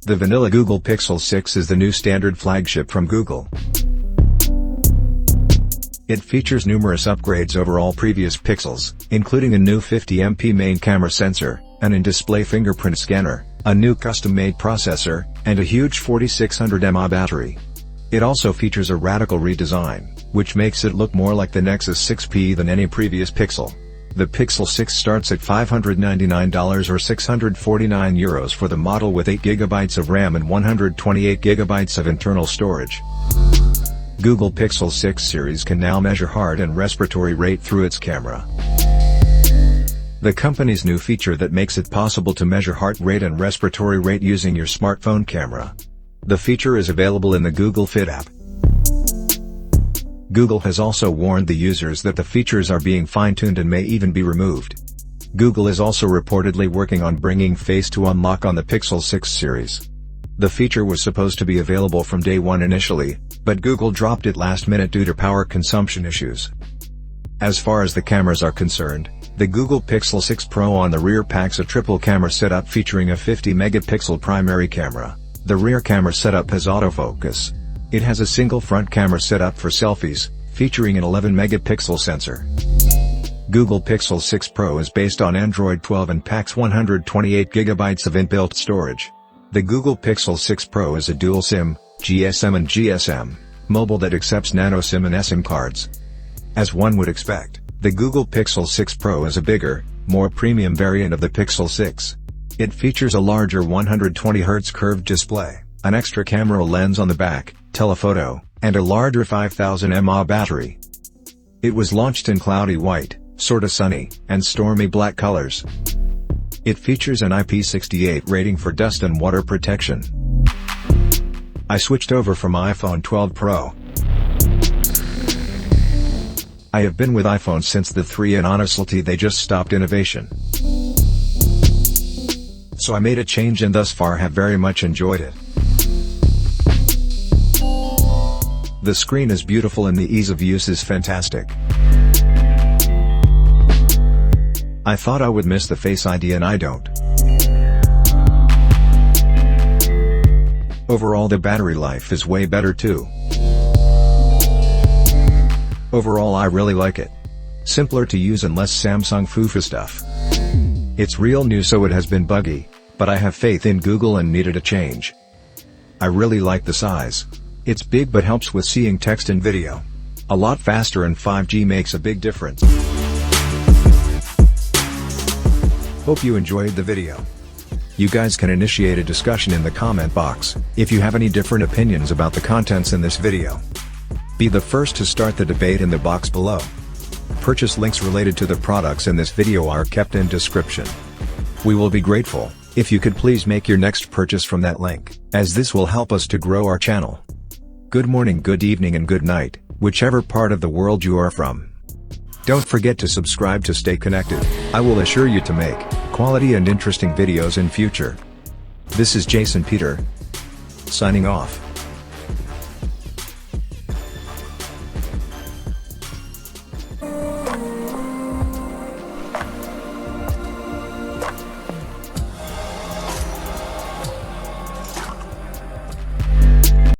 The vanilla Google Pixel 6 is the new standard flagship from Google. It features numerous upgrades over all previous Pixels, including a new 50MP main camera sensor, an in-display fingerprint scanner, a new custom-made processor, and a huge 4600 mAh battery. It also features a radical redesign, which makes it look more like the Nexus 6P than any previous Pixel. The Pixel 6 starts at $599 or €649 for the model with 8GB of RAM and 128GB of internal storage. Google Pixel 6 series can now measure heart and respiratory rate through its camera. The company's new feature that makes it possible to measure heart rate and respiratory rate using your smartphone camera. The feature is available in the Google Fit app. Google has also warned the users that the features are being fine-tuned and may even be removed. Google is also reportedly working on bringing Face to Unlock on the Pixel 6 series. The feature was supposed to be available from day one initially, but Google dropped it last minute due to power consumption issues. As far as the cameras are concerned, the Google Pixel 6 Pro on the rear packs a triple camera setup featuring a 50-megapixel primary camera. The rear camera setup has autofocus. It has a single front camera setup for selfies, featuring an 11-megapixel sensor. Google Pixel 6 Pro is based on Android 12 and packs 128GB of inbuilt storage. The Google Pixel 6 Pro is a dual SIM, GSM and GSM, mobile that accepts nano SIM and eSIM cards. As one would expect, the Google Pixel 6 Pro is a bigger, more premium variant of the Pixel 6. It features a larger 120Hz curved display, an extra camera lens on the back, telephoto, and a larger 5000 mAh battery. It was launched in cloudy white, sorta sunny, and stormy black colors. It features an IP68 rating for dust and water protection. I switched over from iPhone 12 Pro. I have been with iPhone since the 3 and honestly they just stopped innovation. So I made a change and thus far have very much enjoyed it. The screen is beautiful and the ease of use is fantastic. I thought I would miss the Face ID and I don't. Overall the battery life is way better too. Overall I really like it. Simpler to use and less Samsung foo-foo stuff. It's real new so it has been buggy, but I have faith in Google and needed a change. I really like the size. It's big but helps with seeing text and video. A lot faster and 5G makes a big difference. Hope you enjoyed the video. You guys can initiate a discussion in the comment box, if you have any different opinions about the contents in this video. Be the first to start the debate in the box below. Purchase links related to the products in this video are kept in description. We will be grateful, if you could please make your next purchase from that link, as this will help us to grow our channel. Good morning, good evening and good night, whichever part of the world you are from. Don't forget to subscribe to stay connected. I will assure you to make quality and interesting videos in future. This is Jason Peter, signing off.